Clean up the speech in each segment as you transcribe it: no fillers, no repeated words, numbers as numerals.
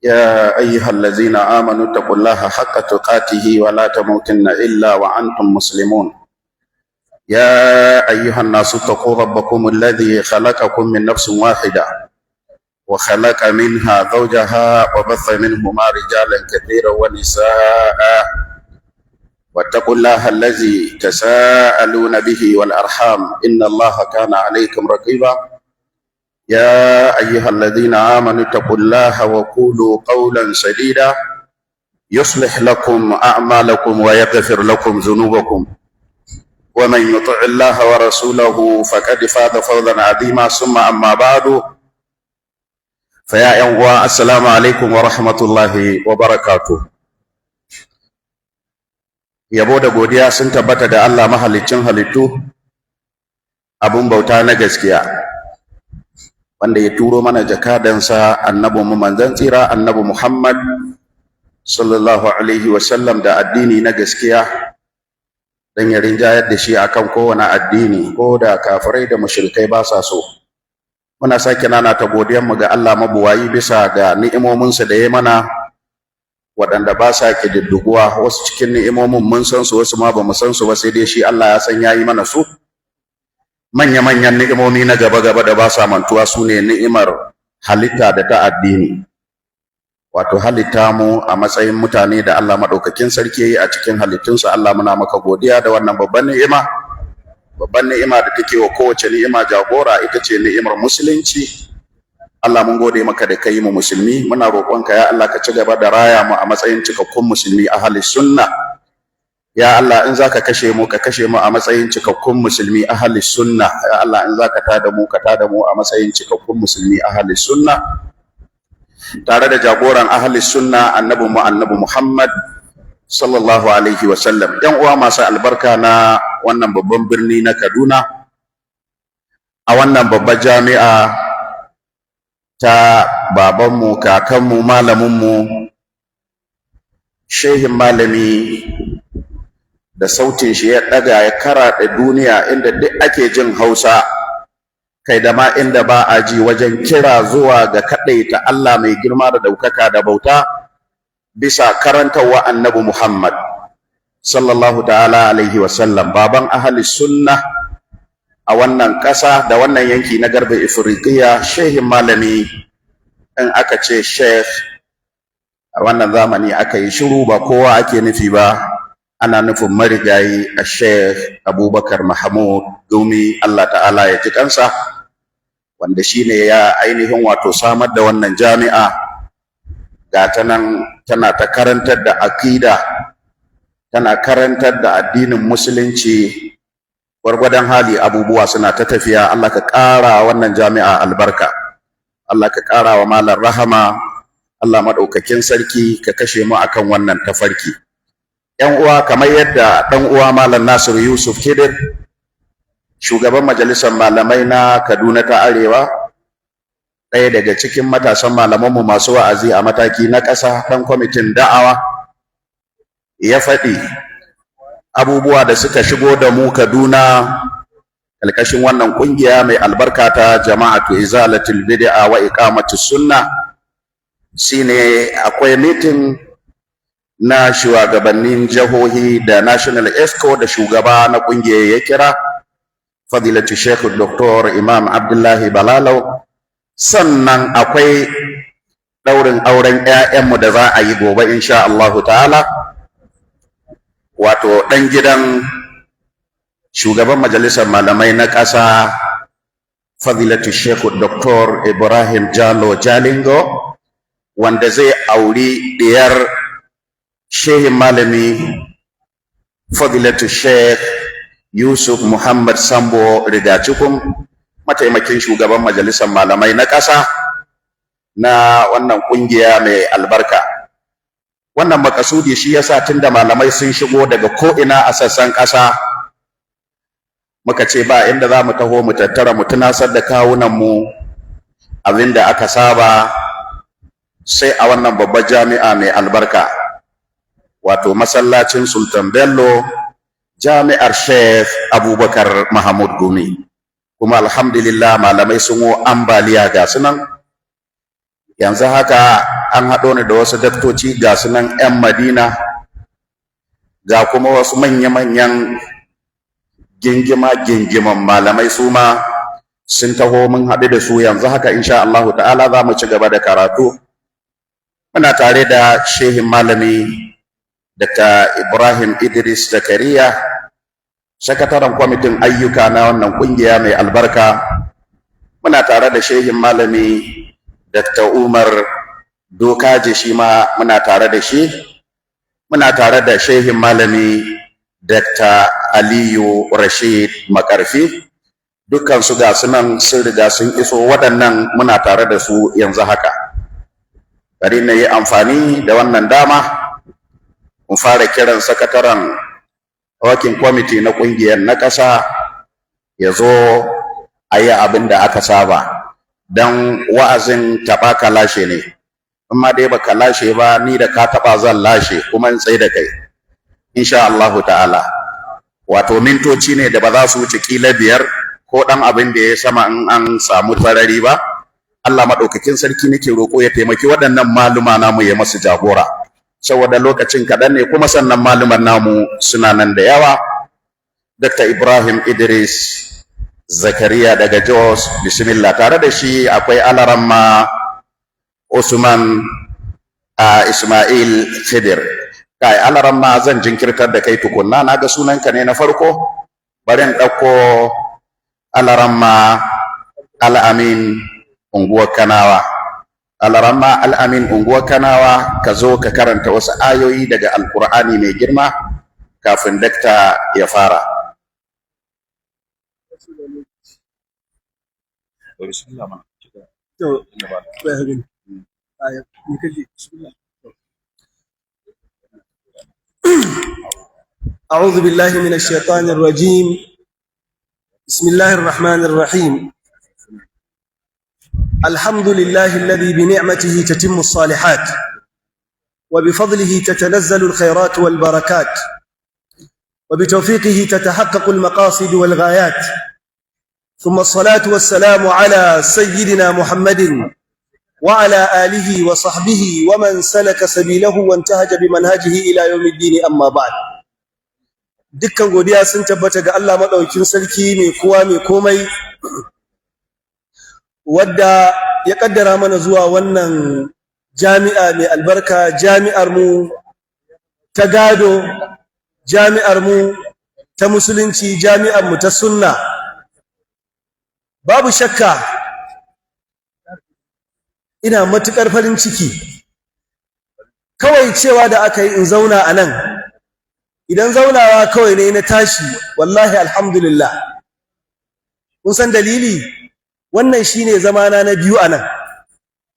يا أيها الذين آمنوا اتقوا الله حق تقاته ولا تموتن إلا وأنتم مسلمون. يا أيها الناس اتقوا ربكم الذي خلقكم من نفس واحدة وخلق منها زوجها وبث منهما رجالا كثيرا ونساء واتقوا الله الذي تساءلون به والأرحام إن الله كان عليكم رقيبا. يا أيها الذين آمنوا اتقوا الله وقولوا قولا سديدا يصلح لكم أعمالكم ويغفر لكم ذنوبكم ومن يطع الله ورسوله فقد فاز فوزا عظيما. ثم أما بعد فيا أيها السلام عليكم ورحمة الله وبركاته. Yabo da godiya sun tabbata da Allah mahaliccin halittu, abun bauta na gaskiya, wanda ya turo mana jakadansa annabi mu manzon tsira annabi Muhammad sallallahu alaihi wasallam da addini na gaskiya dan ya rinjayar da shi akan kowane addini ko da kafirai da mushrikai ba sa so. Muna sake nana ta godiyar mu ga Allah mabuwayi bisa ga ni'imominsa da ya mana waɗanda ba sa kididduguwa. Wasu cikin ni'imomin mun san su, wasu ma ba mu san su ba, sai dai shi Allah ya san yayi mana su. Manya-manyan ni'imomi na gaba-gaba da ba sa mantuwa su ne ni'imar halitta da ta addini, wato halitta mu a matsayin mutane da Allah maɗaukakin sarki yayi a cikin halittunsa. Allah muna maka godiya da wannan babban ni'ima da take wa kowace ni'ima jagora, ita ce ni'imar musulunci. Allah mun gode maka da kai mu musulmi, muna roƙonka ya Allah ka ci gaba da raya mu a matsayin cikakkun musulmi ahli sunna. Ya Allah in zaka kashe mu ka kashe mu a matsayin cikakkun musulmi ahli sunna. Ya Allah in zaka tada mu ka tada mu a matsayin cikakkun musulmi ahli sunna, tare da jagoran ahli sunna annabi Muhammad sallallahu alaihi wasallam. Yan uwa masu albarka na wannan babban birni na Kaduna, a wannan babbar jami'a ta babanmu, kakanmu, malaminmu, shehin malami da sautin shi ya ɗaga ya karaɗe duniya inda duk ake jin Hausa, kai da ma inda ba a ji, wajen kira zuwa ga kaɗaita Allah mai girma da ɗaukaka da bauta bisa karantarwa annabi Muhammad sallallahu ta'ala alaihi wasallam, baban ahli sunna a wannan ƙasa da wannan yanki na Garba Ifriqiya. Shehin malami, in aka ce sheikh a wannan zamani aka yi shiru, ba kowa ake nufi ba, ana nufin marigayi a sheikh Abubakar Mahmud Gumi, Allah ta'ala ya ji kansa, wanda shine ya ainihin wato samar da wannan jami'a. Ga ta nan tana ta karantar da aqida, tana karantar da addinin musulunci gwargwadon hali, abubuwa suna ta tafiya. Allah ka ƙara wannan jami'a albarka, Allah ka ƙara wa malam rahama, Allah maɗaukakin sarki ka kashe mu akan wannan tafarki. Yan uwa, kamar yadda ɗan uwa malam Nasiru Yusuf Khidir, shugaban majalisar malamai na Kaduna ta Arewa, ɗaya daga cikin matasan malamanmu masu wa'azi a mataki na ƙasa, ɗan kwamitin da'awa, ya faɗi abubuwa da suka shigo da mu Kaduna ƙarƙashin wannan ƙungiya mai albarka ta Jama'atu Izalatul Bid'a wa Iqamatus Sunnah. Shine akwai meeting na shugabannin jihohi da National Exco da shugaba na ƙungiyar ya kira, Fadilatu Sheikh Dr. Imam Abdullahi Balalau. Sannan akwai ɗaurin auren 'ya'yanmu da za a yi gobe insha Allahu ta'ala, wato ɗan gidan shugaban majalisar malamai na ƙasa, Fadilatu Sheikh Dr. Ibrahim Jalo Jalingo, wanda zai auri diyar shehin malami Fadilatu Sheikh Yusuf Muhammad Sambo Rigacikun, mataimakin shugaban majalisar malamai na ƙasa na wannan ƙungiya mai albarka. Wannan makasudi shi yasa tunda malamai sun shigo daga ko'ina a sassan ƙasa, muka ce ba inda za mu taho mu tattara mu tunasar da kawunanmu abinda aka saba sai a wannan babbar jami'a mai albarka, wato masallacin Sultan Bello, jami'ar Sheikh Abubakar Mahmud Gumi. Kuma alhamdulillah malamai sun wo ambaliya ga sunan, yanzu haka an haɗo ni da wasu daktoci ga su nan 'yan Madina, ga kuma wasu manya-manyan gingiman malamai su ma sun taho mun haɗu da su yanzu haka insha Allahu ta'ala za mu ci gaba da karatu. Muna tare da shehin malami Dr. Ibrahim Idris Zakariya, sakataren kwamitin ayyuka na wannan kungiya mai albarka. Muna tare da shehin malami Dr. Umar Dokaje, shi ma muna tare da shi. Muna tare da shehin malami Dr. Aliyu Rashid Makarfi. Dukkan su ga sunan sun riga sun iso, waɗannan muna tare da su yanzu haka. Bari na yi amfani da wannan dama mu fara kiran sakataren working committee na ƙungiyar na ƙasa ya zo a yi abin da aka saba, don wa'azin taɓa ka lashe ne. Amma dai ba ka lashe ba, ni da ka taɓa zan lashe kuma in tsaye da kai insha Allahu ta'ala. Wato mintoci ne da ba za su wuce kila 5 ko ɗan abin da ya sama in an samu farari ba. Allah maɗaukakin sarki nake roƙo ya taimaki waɗannan maluma namu ya masu jagora, saboda lokacin kaɗan ne kuma sannan maluman namu suna nan da yawa. Dr. Ibrahim Idris Zakariya daga Jos, bismillah. Tare da shi akwai alaramma Usman Ismail Khidir. Kai alaramma, zan jinkirtar da kai tukunna, na ga sunanka ne na farko. Bari in ɗauko alaramma Al-Amin unguwar Kanawa. Alaramma Al-Amin unguwar Kanawa, ka zo ka karanta wasu ayoyi daga Alƙur'ani mai girma kafin dakta ya fara. أعوذ بالله من الشيطان الرجيم. بسم الله الرحمن الرحيم. الحمد لله الذي بنعمته تتم الصالحات وبفضله تتنزل الخيرات والبركات وبتوفيقه تتحقق المقاصد والغايات. ثم الصلاة والسلام على سيدنا محمد وعلى آله وصحبه ومن سلك سبيله وانتهج بمنهجه إلى يوم الدين. أما بعد، dukkan godiya sun tabbata ga Allah madaukakin sarki mai kowa mai komai, wadda ya kaddara mana zuwa wannan jami'a mai albarka, jami'ar mu ta gado, jami'ar mu ta musulunci, jami'ar mu ta sunna. Babu shakka ina matukar farin ciki kawai cewa da aka yi in zauna a nan. Idan zaunawa kawai ne na tashi, wallahi alhamdulillah. Kun san dalili? Wannan shine zamana na biyu a nan.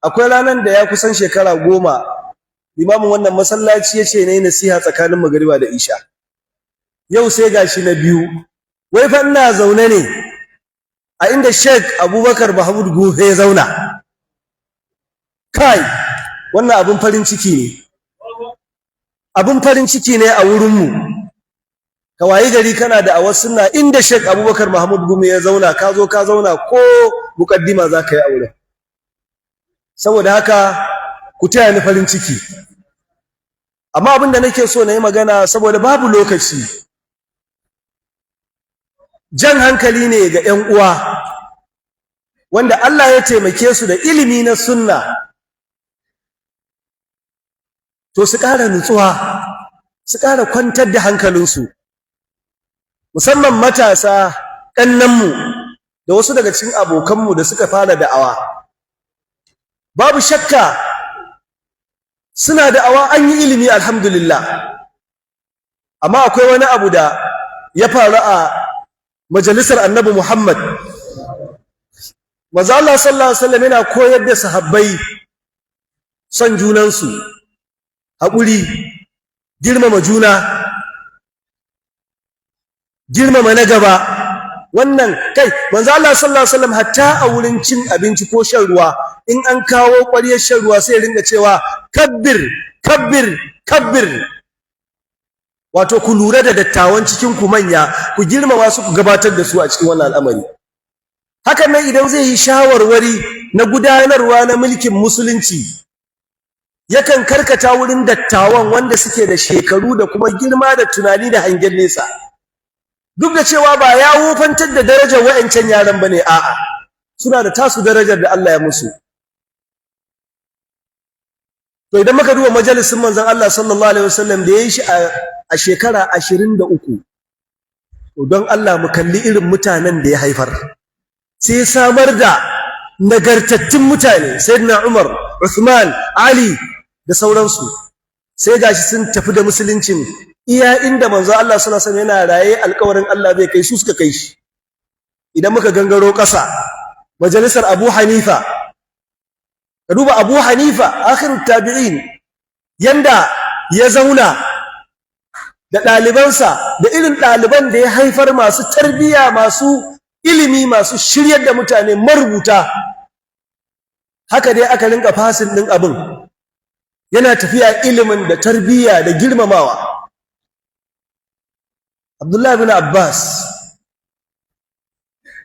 Akwai ranar da ya kusan shekara 10 limamin wannan masallaci ya ce na yi nasiha tsakanin magariba da isha. Yau sai gashi na biyu. Wai fa ina zaune ne a inda Sheikh Abubakar Mahmud Gufe ya zauna. Kai, wannan abin farin ciki ne. Abin farin ciki ne a wurinmu. Ka wayi gari kana da awar sunna inda Sheikh Abubakar Mahmud Gufe ya zauna, ka zo ka zauna ko mukaddima za ka yi aure. Saboda haka ku taya ni farin ciki. Amma abin da nake so na yi magana, saboda babu lokaci, jan hankali ne ga 'yan uwa wanda Allah ya taimake su da ilimi na sunna, to su ƙara nutsuwa, su ƙara kwantar da hankalinsu, musamman matasa ƙannanmu da wasu daga cikin abokanmu da suka fara da'awa. Babu shakka suna da'awa, an yi ilimi alhamdulillah, amma akwai wani abu da ya faru a majalisar Annabi Muhammad. Manzo Allah sallallahu alaihi wasallam yana koyar da sahabbai son junansu, haƙuri, girmama juna, girmama na gaba. Wannan kai manzo Allah sallallahu alaihi wasallam hatta a wurin cin abinci ko shan ruwa, in an kawo ƙwaryar shan ruwa sai ya ringa cewa kabbir kabbir kabbir. Wato ku lura da dattawan cikin ku manya, ku girmama su, ku gabatar da su a cikin wannan al'amari. hakan nan idan zai yi shawarwari na gudanarwa na mulkin musulunci yakan karkata wurin dattawan wanda suke da shekaru da kuma girma da tunani da hangen nesa, duk da cewa ba ya wofantar da darajar wa'ancan yaran bane, a'a suna da tasu darajar da Allah ya musu. To idan muka duba majalisin manzon Allah sallallahu alaihi wasallam da yayi shi a shekara 23, to don Allah mu kalli irin mutanen da ya haifar. Sai samar da nagartattun mutane, Sayyidina Umar, Uthman, Ali da sauransu. Sai gashi sun tafi da musuluncin iya inda manzo Allah sallallahu alaihi wasallam yana raye, alƙawarin Allah zai kai su suka kai shi. Idan muka gangaro ƙasa, majalisar Abu Hanifa, ka duba Abu Hanifa akhirut tabi'in, yanda ya zauna da ɗalibansa da irin ɗaliban da ya haifar, masu tarbiyya, masu ilimi, masu shiryar da mutane, marubuta. Haka dai aka rinka fasin ɗin abin, yana tafiya ilimin da tarbiyya da girmamawa. Abdullah bin Abbas,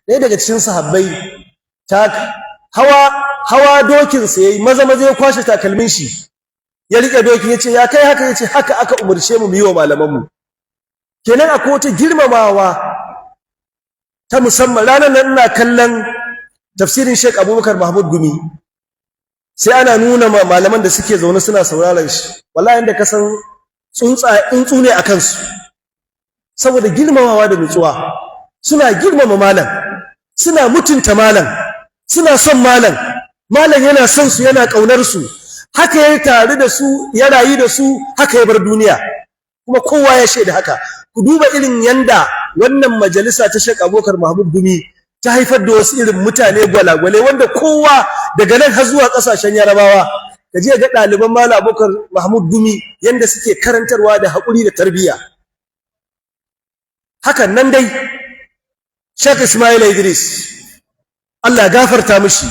ɗaya daga cikin sahabbai, hawa dokinsa ya yi maza ya kwashe takalmin shi, ya riƙe dokin ya ce, ya kai haka? Ya ce, haka aka umarce mu yi wa malamanmu. Kenan akwai wata girmamawa ta musamman. Ranar nan ina kallon tafsirin Sheikh Abubakar Mahmud Gumi, sai ana nuna malaman da suke zaune suna sauraron shi, wallahi inda ka san tsuntsu ne a kansu, saboda girmamawa da nutsuwa. Suna girmama malam, suna mutunta malam, suna son malam, malam yana son su, yana ƙaunar su. Haka ya tare da su, ya rayu da su, haka ya bar duniya, kuma kowa ya shaida haka. Ku duba irin yanda wannan majalisa ta Sheikh Abubakar Mahmud Gumi ta haifar da wasu irin mutane gwalagwale, wanda kowa daga nan har zuwa ƙasashen Yarabawa, ka je ga ɗaliban Malam Abubakar Mahmud Gumi yanda suke karantarwa da haƙuri da tarbiyya. Hakan nan dai Sheikh Ismail Idris, Allah gafarta mishi,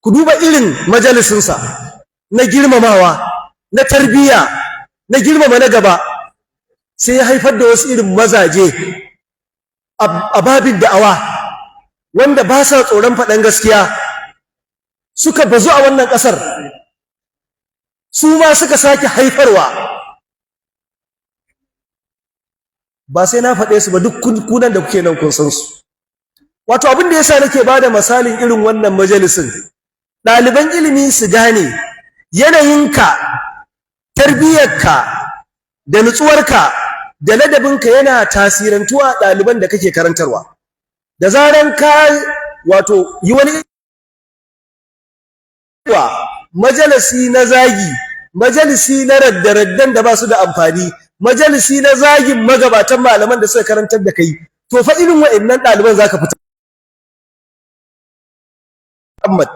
ku duba irin majalisinsa na girmamawa, na tarbiyya, na girmama na gaba. Sai ya haifar da wasu irin mazaje a babin da'awa wanda ba sa tsoron faɗan gaskiya, suka bazu a wannan ƙasar, su ma suka sake haifarwa. Ba sai na faɗe su ba, duk kunan da kuke nan kun san su. Wato abin da yasa nake bada misalin irin wannan majalisin, ɗaliban ilimi su gane yanayinka, tarbiyyarka da nutsuwarka da ladabinka yana tasirantuwa ɗaliban da kake karantarwa. Da zaran ka yi wani majalisi na zagi, majalisi na radda-raddan da ba su da amfani, majalisi na zagin magabatan malaman da suka karantar da kai, to fa irin wa'annan ɗaliban zaka fita. Muhammad,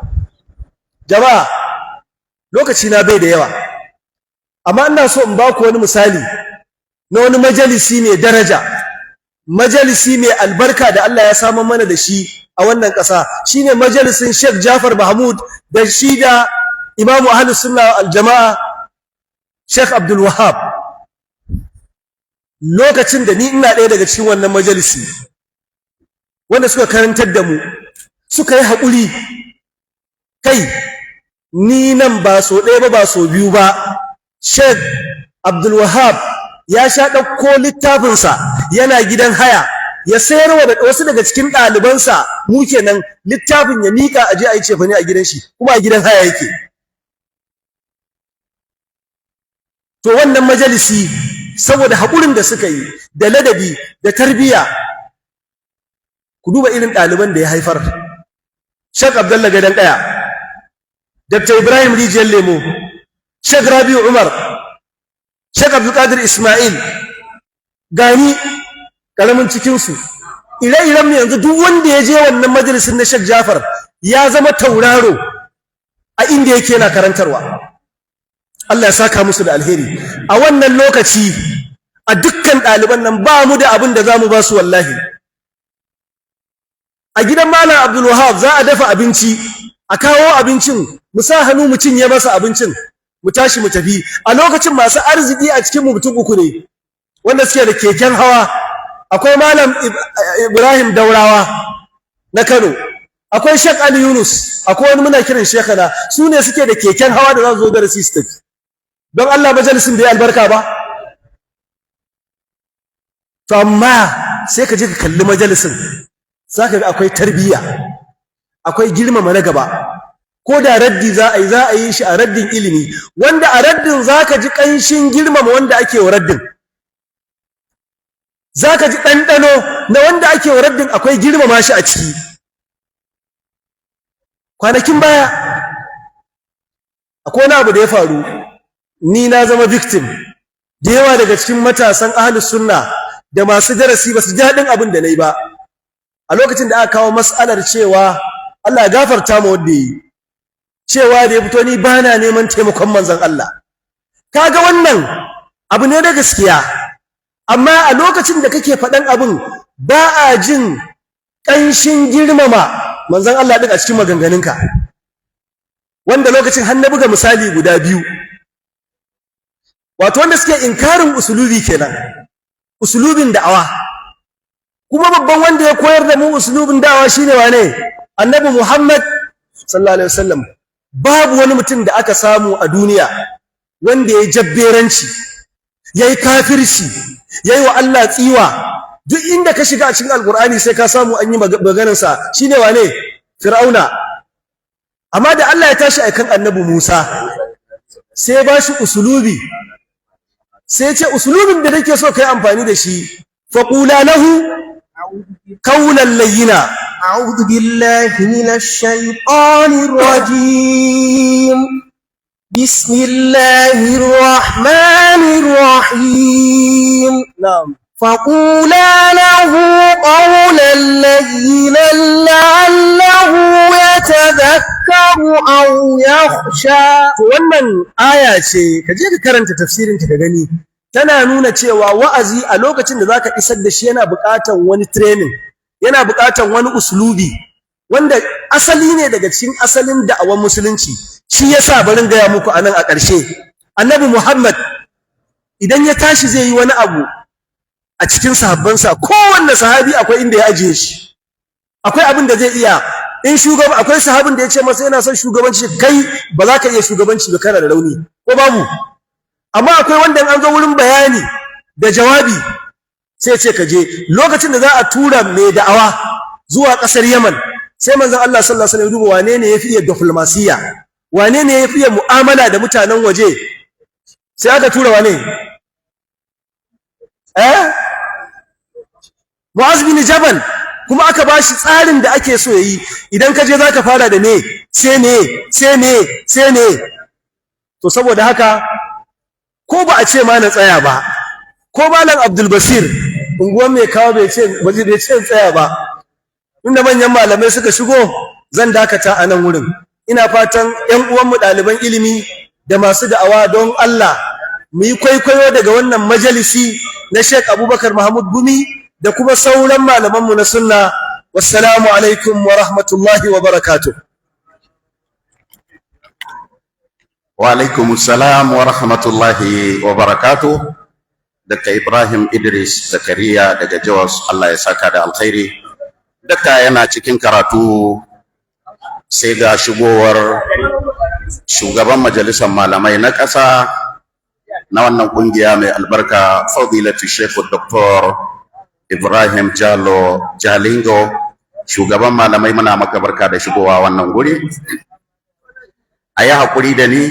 jama'a, lokaci na bai da yawa, amma ina so in ba ku wani misali na wani majalisi mai daraja, majalisi mai albarka da Allah ya samar mana da shi a wannan ƙasa. Shine majalisin Sheikh Jafar Mahmud da shi da Imamu Ahlus Sunna wal Jama'a Sheikh Abdul Wahhab. Lokacin da ni ina ɗaya daga cikin wannan majalisi, wanda suka karantar da mu, suka yi haƙuri, kai ni nan ba so ɗaya ba, ba so biyu ba, Sheikh Abdul Wahhab ya sha ɗauko littafinsa yana gidan haya, ya sayarwa da wasu daga cikin ɗalibansa, mu kenan, littafin ya miƙa a je a yi cefane a gidan shi, kuma a gidan haya yake. To wannan majalisi, saboda haƙurin da suka yi da ladabi da tarbiyya, ku duba irin ɗaliban da ya haifar. Sheikh Abdullah Gadan Kaya, Dr. Ibrahim Rijiyar Lemo, Sheikh Rabi'u Umar, Sheikh Abdulkadir Ismail, gani ƙaramin cikinsu. Ire-iren yanzu duk wanda ya je wannan majalisin na Sheikh Jafar ya zama tauraro a inda yake yana karantarwa. Allah ya saka musu da alheri. A wannan lokaci, a dukkan ɗaliban nan ba mu da abin da za mu ba su wallahi. A gidan Malam Abdul Wahab za a dafa abinci, a kawo abincin, mu sa hannu mu cinye masa abincin, mu tashi mu tafi. A lokacin masu arziki a cikin mu mutum uku ne, wanda suke da keken hawa. Akwai Malam Ibrahim Daurawa, na Kano, akwai Sheikh Ali Yunus, akwai wani muna kiran Sheikhana, su ne suke da keken hawa da za su zo darasi su tafi. Don Allah majalisin bai albarka ba? To amma sai ka je ka kalli majalisin, za ka ga akwai tarbiyya, akwai girmama na gaba. Ko da raddi za a yi shi a raddin ilimi, wanda a raddin za ka ji ƙanshin girmama wanda ake wa raddin. Za ka ji ɗanɗano na wanda ake wa raddin akwai girmama shi a ciki. Kwanakin baya, akwai wani abu da ya faru, ni na zama victim. Da yawa daga cikin matasan ahlus sunna da masu darasi ba su ji daɗin abin da na yi ba. A lokacin da aka kawo mas'alar cewa Allah ya gafarta ma wanda yi, cewa da ya fito ni ba na neman taimakon manzon Allah. Kaga wannan abu ne da gaskiya, amma a lokacin da kake faɗan abin ba a jin ƙanshin girmama manzon Allah ɗin a cikin maganganunka. Wanda lokacin har na buga misali guda biyu. Wato wanda suke inkarin usulubi kenan, usulubin da'awa. Kuma babban wanda ya koyar da mu usulubin da'awa shine wane? Annabi Muhammad sallallahu alaihi wasallam. Babu wani mutum da aka samu a duniya wanda ya jabberanci, yayi kafirci, yayi wa Allah tsiwa. Duk inda ka shiga a cikin Alkur'ani sai ka samu an yi maganar sa, shine wane? Fir'auna. Amma da Allah ya tashi aikan Annabi Musa, sai ba shi usulubi. Sai ce usulubin da nake so kai amfani da shi, faqula lahu qawlan layyina. أعوذ بالله من الشيطان الرجيم بسم الله الرحمن الرحيم نعم. فقولا له قولا لينا لعله يتذكر أو يخشى. Wannan aya ce, ka je ka karanta tafsirin ta ka gani, tana nuna cewa wa'azi a lokacin da zaka isar da shi yana buƙatar wani training, yana buƙatar wani uslubi wanda asali ne daga cikin asalin da'awar musulunci. Shi yasa barin gaya muku anan a ƙarshe, Annabi Muhammad idan ya tashi zai yi wani abu a cikin sahabbansa, kowanne sahabi akwai inda ya ajiye shi, akwai abin da zai iya. In shugaba, akwai sahabin da ya ce masa yana son shugabanci, kai ba za ka iya shugabanci ba, kana da rauni, ko babu? Amma akwai wanda an zo wurin bayani da jawabi sai ce ka je. Lokacin da za a tura mai da'awa zuwa ƙasar Yaman, sai manzon Allah sallallahu alaihi wasallam duba wane ne yafi iya diplomasiya, wane ne yafi iya mu'amala da mutanen waje, sai aka tura wane? Mu'az bin Jabal. Kuma aka bashi tsarin da ake so yayi. Idan ka je zaka fara da me, sai me, sai me, sai me. To saboda haka ko ba a ce ma na tsaya ba, ko malam Abdul Basir unguwan mai kawo bai ce tsaya ba, inda manyan malamai suka shigo, zan dakata a nan wurin. Ina fatan ƴan uwanmu ɗaliban ilimi da masu da'awa don Allah mu yi kwaikwayo daga wannan majalisi na Sheikh Abubakar Mahmud Gumi da kuma sauran malamanmu na sunna. Wassalamu alaikum wa rahmatullahi wa barakatuh. Wa alaikumussalam wa rahmatullahi wa barakatuh. Dr. Ibrahim Idris Zakariya daga Jos, Allah ya saka da alkhairi. Dr. yana cikin karatu sai ga shigowar shugaban majalisar malamai na ƙasa na wannan kungiya mai albarka, Fadilatu Sheikh Dr. Ibrahim Jalo Jalingo. Shugaban malamai, muna maka barka da shigowa wannan guri. A yi haƙuri da ni.